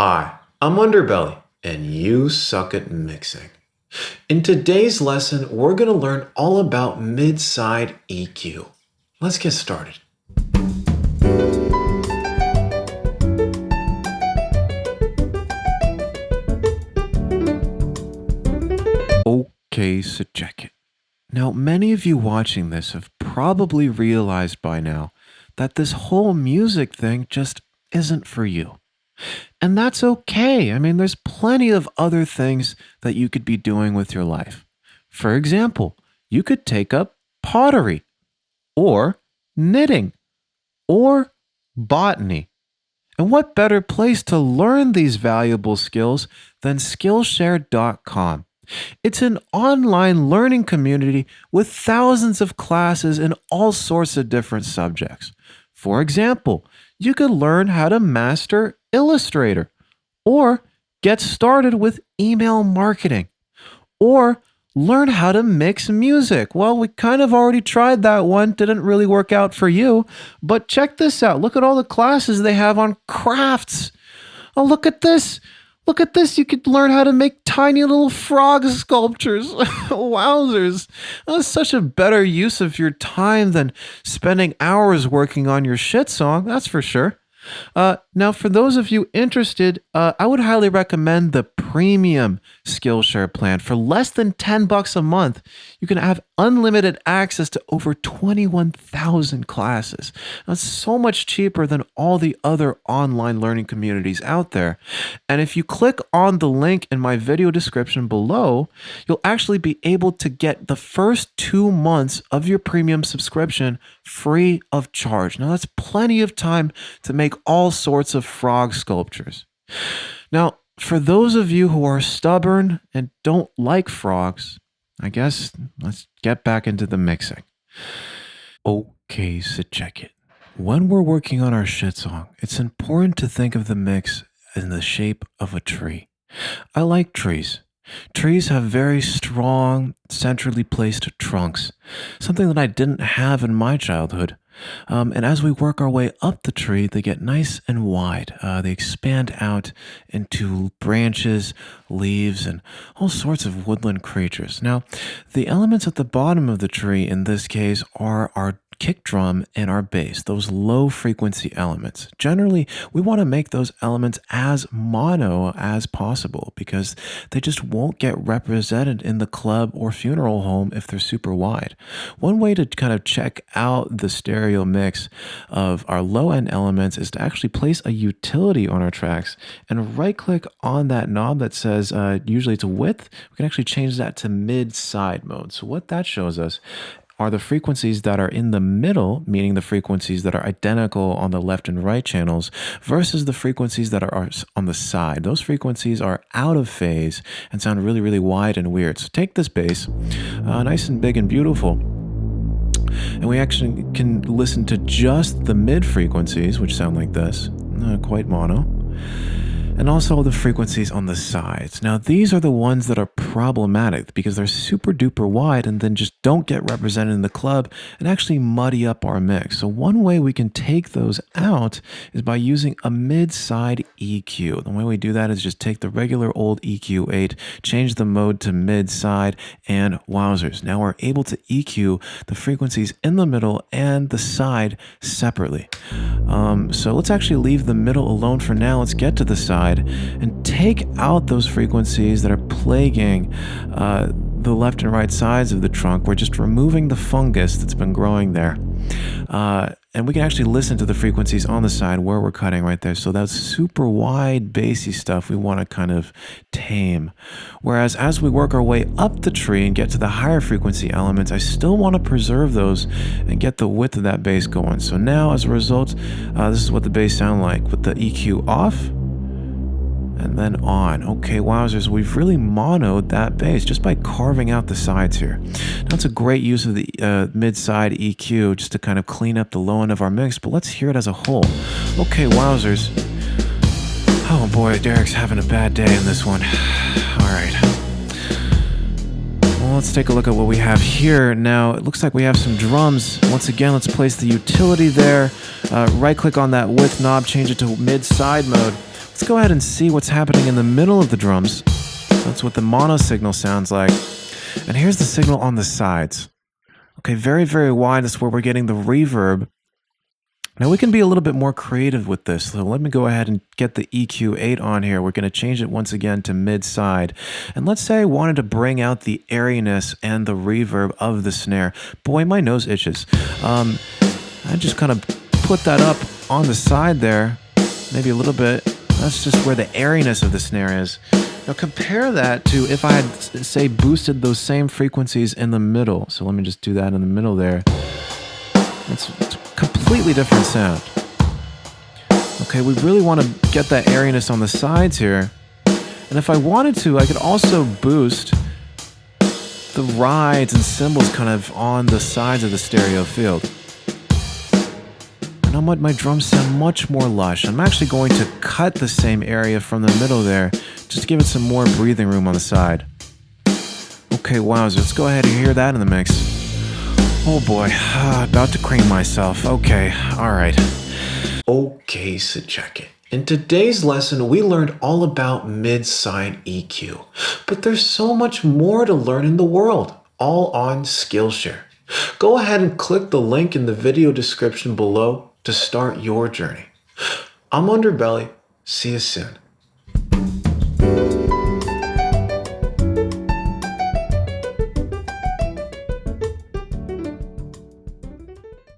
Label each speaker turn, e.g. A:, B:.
A: Hi, I'm Underbelly, and you suck at mixing. In today's lesson, we're going to learn all about mid-side EQ. Let's get started. Okay, so check it. Now, many of you watching this have probably realized by now that this whole music thing just isn't for you. And that's okay. I mean, there's plenty of other things that you could be doing with your life. For example, you could take up pottery, or knitting, or botany. And what better place to learn these valuable skills than Skillshare.com? It's an online learning community with thousands of classes in all sorts of different subjects. For example, you could learn how to master Illustrator, or get started with email marketing, or learn how to mix music. Well, we kind of already tried that one, didn't really work out for you, but check this out. Look at all the classes they have on crafts. Oh, look at this. Look at this. You could learn how to make tiny little frog sculptures. Wowzers. That's such a better use of your time than spending hours working on your shit song, that's for sure. Now, for those of you interested, I would highly recommend the premium Skillshare plan. For less than $10 a month, you can have unlimited access to over 21,000 classes. That's so much cheaper than all the other online learning communities out there. And if you click on the link in my video description below, you'll actually be able to get the first 2 months of your premium subscription free of charge. Now, that's plenty of time to make all sorts of frog sculptures. Now, for those of you who are stubborn and don't like frogs, I guess let's get back into the mixing. Okay, so check it. When we're working on our shit song, it's important to think of the mix in the shape of a tree. I like trees. Trees have very strong, centrally placed trunks, something that I didn't have in my childhood. And as we work our way up the tree, they get nice and wide. They expand out into branches, leaves, and all sorts of woodland creatures. Now, the elements at the bottom of the tree in this case are our kick drum and our bass, those low frequency elements. Generally, we want to make those elements as mono as possible because they just won't get represented in the club or funeral home if they're super wide. One way to kind of check out the stereo mix of our low end elements is to actually place a utility on our tracks and right click on that knob that says, usually it's width. We can actually change that to mid side mode. So what that shows us are the frequencies that are in the middle, meaning the frequencies that are identical on the left and right channels, versus the frequencies that are on the side. Those frequencies are out of phase and sound really, really wide and weird. So take this bass, nice and big and beautiful, and we actually can listen to just the mid frequencies, which sound like this, quite mono, and also the frequencies on the sides. Now, these are the ones that are problematic because they're super duper wide and then just don't get represented in the club and actually muddy up our mix. So one way we can take those out is by using a mid-side EQ. The way we do that is just take the regular old EQ8, change the mode to mid-side, and wowzers. Now we're able to EQ the frequencies in the middle and the side separately. So let's actually leave the middle alone for now. Let's get to the side and take out those frequencies that are plaguing the left and right sides of the trunk. We're just removing the fungus that's been growing there. And we can actually listen to the frequencies on the side where we're cutting right there. So that's super wide, bassy stuff we want to kind of tame. Whereas as we work our way up the tree and get to the higher frequency elements, I still want to preserve those and get the width of that bass going. So now as a result, this is what the bass sound like with the EQ off and then on. Okay, wowzers, we've really monoed that bass just by carving out the sides here. Now, it's a great use of the mid-side EQ just to kind of clean up the low end of our mix, but let's hear it as a whole. Okay, wowzers. Oh boy, Derek's having a bad day in this one. All right. Well, let's take a look at what we have here. Now, it looks like we have some drums. Once again, let's place the utility there. Right-click on that width knob, change it to mid-side mode. Let's go ahead and see what's happening in the middle of the drums. That's what the mono signal sounds like. And here's the signal on the sides. Okay, very, very wide. That's where we're getting the reverb. Now we can be a little bit more creative with this. So let me go ahead and get the EQ8 on here. We're going to change it once again to mid-side. And let's say I wanted to bring out the airiness and the reverb of the snare. Boy, my nose itches. I just kind of put that up on the side there, maybe a little bit. That's just where the airiness of the snare is. Now compare that to if I had, say, boosted those same frequencies in the middle. So let me just do that in the middle there. It's a completely different sound. Okay, we really want to get that airiness on the sides here. And if I wanted to, I could also boost the rides and cymbals kind of on the sides of the stereo field. And my drums sound much more lush. I'm actually going to cut the same area from the middle there, just to give it some more breathing room on the side. Okay, wowzers, let's go ahead and hear that in the mix. Oh boy, about to cream myself. Okay, alright. Okay, so check it. In today's lesson, we learned all about mid-side EQ. But there's so much more to learn in the world, all on Skillshare. Go ahead and click the link in the video description below to start your journey. I'm Underbelly. See you soon.